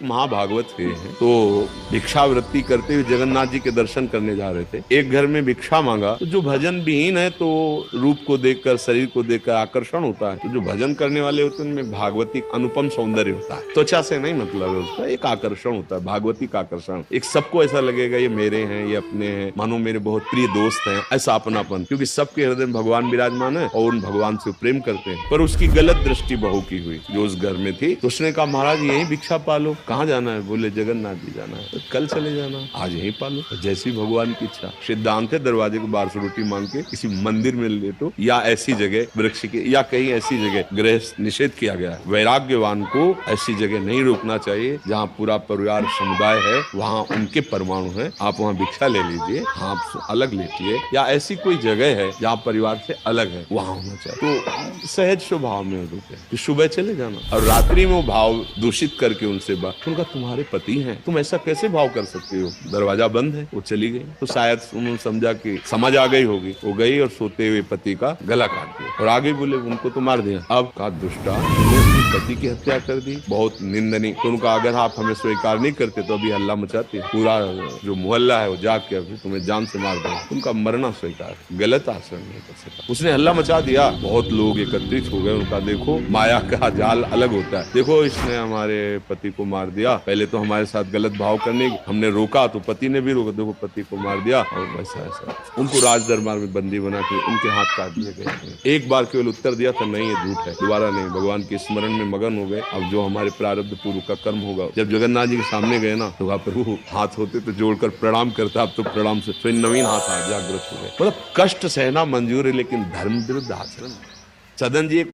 महाभागवत हुए हैं। तो भिक्षावृत्ति करते हुए जगन्नाथ जी के दर्शन करने जा रहे थे। एक घर में भिक्षा मांगा, तो जो भजन विहीन है तो रूप को देखकर, शरीर को देखकर आकर्षण होता है। तो जो भजन करने वाले होते हैं उनमें भागवती अनुपम सौंदर्य होता है। त्वचा से नहीं मतलब है उसका, एक आकर्षण होता है, भागवती का आकर्षण। एक सबको ऐसा लगेगा ये मेरे हैं, ये अपने हैं, मानो मेरे बहुत प्रिय दोस्त हैं, ऐसा अपनापन, क्योंकि सबके हृदय में भगवान विराजमान है और उन भगवान से प्रेम करते हैं। पर उसकी गलत दृष्टि बहू की हुई जो उस घर में थी। तो उसने कहा महाराज यही भिक्षा पालो। कहाँ जाना है? बोले जगन्नाथ जी जाना है। तो कल चले जाना, आज यहीं पालो। तो जैसी भगवान की इच्छा। सिद्धांत है दरवाजे के बाहर से रोटी मांग के किसी मंदिर में लेटो, या ऐसी जगह वृक्ष के, या कहीं ऐसी जगह गृह निषेध किया गया है। वैराग्यवान को ऐसी जगह नहीं रोकना चाहिए जहाँ पूरा परिवार समुदाय है, वहाँ उनके परमाणु है। आप वहाँ भिक्षा ले लीजिए, आप अलग लेटिए, या ऐसी कोई जगह है जहाँ परिवार से अलग है, वहाँ होना चाहिए। तो सहज स्वभाव में रुके, तो सुबह चले जाना। और रात्रि में वो भाव दूषित करके उनसे बात, उनका तुम्हारे पति हैं, तुम ऐसा कैसे भाव कर सकते हो? दरवाजा बंद है। वो चली गई। तो शायद उन्होंने समझा कि समझ आ गई होगी। वो गई और सोते हुए पति का गला काट दिया और आगे बोले उनको तो मार दिया। अब कहा दुष्टा, तुमने अपने पति की हत्या कर दी, बहुत निंदनीय। तो उनका अगर आप हमें स्वीकार नहीं करते तो अभी हल्ला मचाते, पूरा जो मोहल्ला है वो जाग के अभी तुम्हें जान से मार दो। उनका मरना स्वीकार, गलत आचरण नहीं कर सका। उसने हल्ला मचा दिया, बहुत लोग एकत्रित हो गए। उनका देखो माया का जाल अलग होता है। देखो इसने हमारे पति को मार दिया, पहले तो हमारे साथ गलत भाव करने हमने रोका तो पति ने भी रोका, देखो पति को मार दिया। और वैसा ऐसा उनको राज दरबार में बंदी बना के उनके हाथ काट दिए गए। एक बार केवल उत्तर दिया था नहीं ये झूठ है, दोबारा नहीं। भगवान के स्मरण में मगन हो गए। अब जो हमारे प्रारब्ध पूर्व का कर्म होगा। जब जगन्नाथ जी के सामने गए ना, तो वहाँ प्रभु हाथ होते तो जोड़कर प्रणाम करता, अब तो प्रणाम से फिर नवीन हाथ जागृत हो गए। मतलब कष्ट सहना मंजूर है, लेकिन धर्म विरुद्ध आचरण। सदन जी